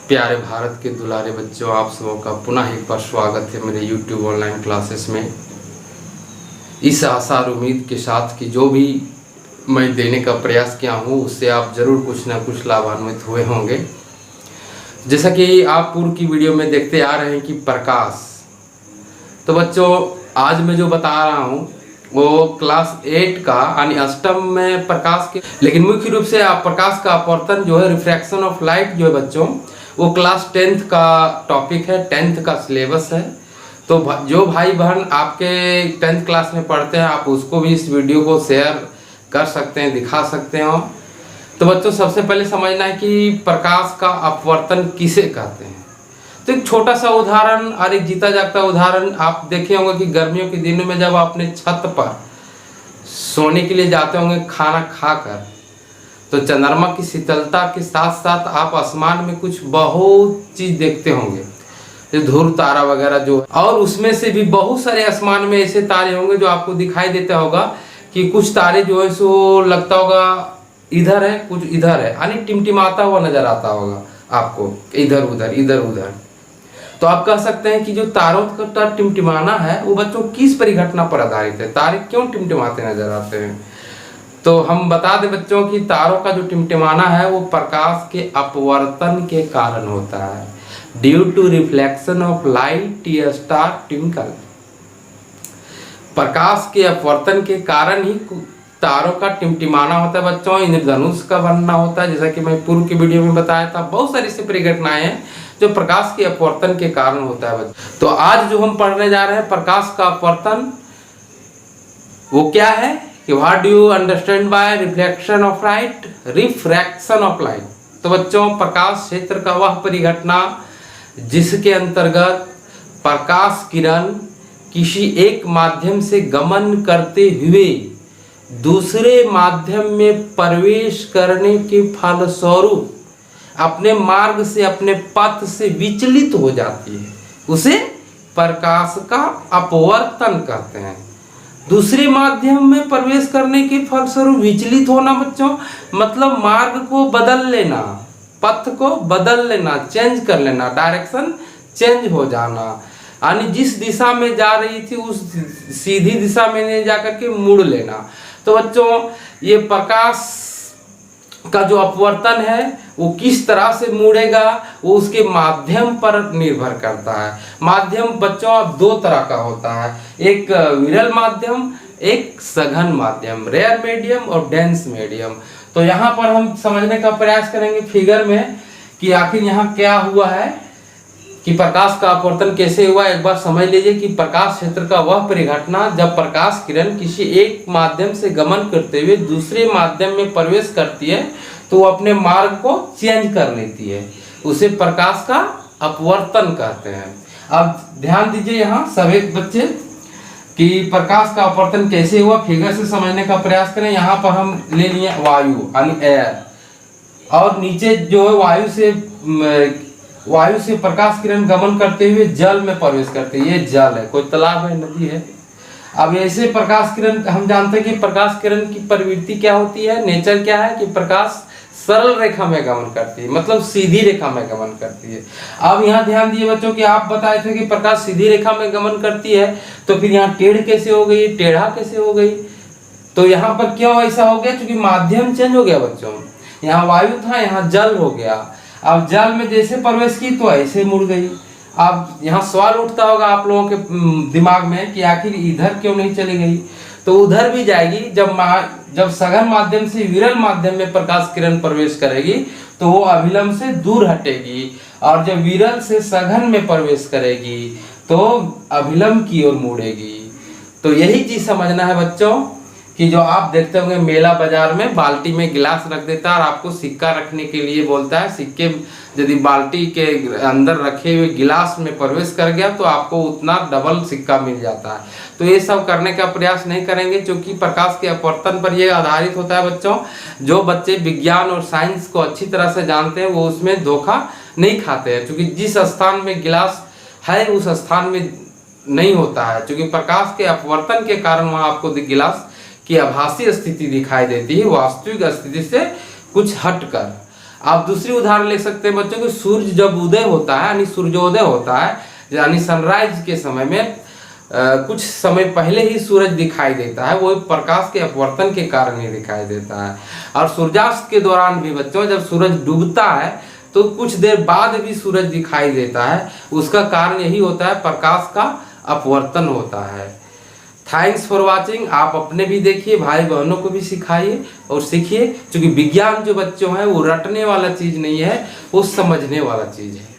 प्यारे भारत के दुलारे बच्चों, आप सबों का पुनः एक बार स्वागत है मेरे YouTube ऑनलाइन क्लासेस में। इस आशा और उम्मीद के साथ कि जो भी मैं देने का प्रयास किया हूँ उससे आप ज़रूर कुछ ना कुछ लाभान्वित हुए होंगे। जैसा कि आप पूर्व की वीडियो में देखते आ रहे हैं कि प्रकाश, तो बच्चों आज मैं जो बता रहा हूँ वो क्लास 8 का यानी अष्टम में प्रकाश के, लेकिन मुख्य रूप से आप प्रकाश का अपवर्तन जो है, रिफ्रैक्शन ऑफ लाइट जो है बच्चों, वो क्लास 10th का टॉपिक है, 10th का सिलेबस है। तो जो भाई बहन आपके 10th क्लास में पढ़ते हैं आप उसको भी इस वीडियो को शेयर कर सकते हैं, दिखा सकते हो। तो बच्चों सबसे पहले समझना है कि प्रकाश का अपवर्तन किसे कहते हैं। तो एक छोटा सा उदाहरण और एक जीता जागता उदाहरण आप देखे होंगे कि गर्मियों के दिनों में जब आप अपने छत पर सोने के लिए जाते होंगे खाना खाकर, तो चंद्रमा की शीतलता के साथ साथ आप आसमान में कुछ बहुत चीज देखते होंगे, जो ध्रुव तारा वगैरह जो, और उसमें से भी बहुत सारे आसमान में ऐसे तारे होंगे जो आपको दिखाई देता होगा कि कुछ तारे जो है सो लगता होगा इधर है, कुछ इधर है, यानी टिमटिमाता हुआ नजर आता होगा आपको, इधर उधर इधर उधर। तो आप कह सकते हैं कि जो तारों का टिमटिमाना है वो बच्चों किस परिघटना पर आधारित है, तारे क्यों टिमटिमाते नजर आते हैं। तो हम बता दें बच्चों कि तारों का जो टिमटिमाना है वो प्रकाश के अपवर्तन के कारण होता है। Due to reflection of light a star twinkle, प्रकाश के अपवर्तन के कारण ही तारों का टिमटिमाना होता है बच्चों, इंद्रधनुष का बनना होता है। जैसा कि मैं पूर्व की वीडियो में बताया था, बहुत सारी ऐसी परिघटनाएं हैं जो प्रकाश के अपवर्तन के कारण होता है बच्चों। तो आज जो हम पढ़ने जा रहे हैं प्रकाश का अपवर्तन, वो क्या है कि what do you understand by reflection of light, refraction of light. तो बच्चों प्रकाश क्षेत्र का वह परिघटना जिसके अंतर्गत प्रकाश किरण किसी एक माध्यम से गमन करते हुए दूसरे माध्यम में प्रवेश करने के फलस्वरूप अपने मार्ग से, अपने पथ से विचलित हो जाती है, उसे प्रकाश का अपवर्तन कहते हैं। दूसरे माध्यम में प्रवेश करने के फलस्वरूप विचलित होना बच्चों मतलब मार्ग को बदल लेना, पथ को बदल लेना, चेंज कर लेना, डायरेक्शन चेंज हो जाना, यानी जिस दिशा में जा रही थी उस सीधी दिशा में नहीं जाकर के मुड़ लेना। तो बच्चों ये प्रकाश का जो अपवर्तन है वो किस तरह से मुड़ेगा वो उसके माध्यम पर निर्भर करता है। माध्यम बच्चों अब दो तरह का होता है, एक विरल माध्यम, एक सघन माध्यम, रेयर मीडियम और डेंस मीडियम। तो यहाँ पर हम समझने का प्रयास करेंगे फिगर में कि आखिर यहाँ क्या हुआ है, कि प्रकाश का अपवर्तन कैसे हुआ। एक बार समझ लीजिए कि प्रकाश क्षेत्र का वह परिघटना जब प्रकाश किरण किसी एक माध्यम से गमन करते हुए दूसरे माध्यम में प्रवेश करती है तो वो अपने मार्ग को चेंज कर लेती है, उसे प्रकाश का अपवर्तन कहते हैं। अब ध्यान दीजिए यहाँ सभी बच्चे कि प्रकाश का अपवर्तन कैसे हुआ, फिगर से समझने का प्रयास करें। यहाँ पर हम ले लिए वायु यानी एयर, और नीचे जो है वायु से प्रकाश किरण गमन करते हुए जल में प्रवेश करते हैं। ये जल है, कोई तालाब है, नदी है। अब ऐसे प्रकाश किरण हम जानते हैं कि प्रकाश किरण की प्रवृत्ति क्या होती है, नेचर क्या है कि प्रकाश सरल रेखा में गमन करती है, मतलब सीधी रेखा में गमन करती है। अब यहाँ ध्यान दिए बच्चों कि आप बताए थे कि प्रकाश सीधी रेखा में गमन करती है, तो फिर यहाँ टेढ़ कैसे हो गई, टेढ़ा कैसे हो गई। तो यहाँ पर क्यों ऐसा हो गया, क्योंकि माध्यम चेंज हो गया बच्चों। यहाँ वायु था, यहाँ जल हो गया। अब जल में जैसे प्रवेश की तो ऐसे मुड़ गई। अब यहाँ सवाल उठता होगा आप लोगों के दिमाग में कि आखिर इधर क्यों नहीं चली गई। तो उधर भी जाएगी, जब सघन माध्यम से विरल माध्यम में प्रकाश किरण प्रवेश करेगी तो वो अभिलंब से दूर हटेगी, और जब विरल से सघन में प्रवेश करेगी तो अभिलंब की ओर मुड़ेगी। तो यही चीज समझना है बच्चों कि जो आप देखते होंगे मेला बाजार में बाल्टी में गिलास रख देता है और आपको सिक्का रखने के लिए बोलता है, सिक्के यदि बाल्टी के अंदर रखे हुए गिलास में प्रवेश कर गया तो आपको उतना डबल सिक्का मिल जाता है। तो ये सब करने का प्रयास नहीं करेंगे, क्योंकि प्रकाश के अपवर्तन पर यह आधारित होता है बच्चों। जो बच्चे विज्ञान और साइंस को अच्छी तरह से जानते हैं वो उसमें धोखा नहीं खाते हैं, क्योंकि जिस स्थान में गिलास है उस स्थान में नहीं होता है, क्योंकि प्रकाश के अपवर्तन के कारण वहाँ आपको गिलास की आभासी स्थिति दिखाई देती है, वास्तविक स्थिति से कुछ हटकर। आप दूसरी उदाहरण ले सकते हैं बच्चों कि सूर्य जब उदय होता है यानी सूर्योदय होता है यानी सनराइज के समय में कुछ समय पहले ही सूरज दिखाई देता है, वो प्रकाश के अपवर्तन के कारण ही दिखाई देता है। और सूर्यास्त के दौरान भी बच्चों जब सूरज डूबता है तो कुछ देर बाद भी सूरज दिखाई देता है, उसका कारण यही होता है प्रकाश का अपवर्तन होता है। Thanks for watching. आप अपने भी देखिए, भाई बहनों को भी सिखाइए और सीखिए, क्योंकि विज्ञान जो बच्चों है वो रटने वाला चीज़ नहीं है, वो समझने वाला चीज़ है।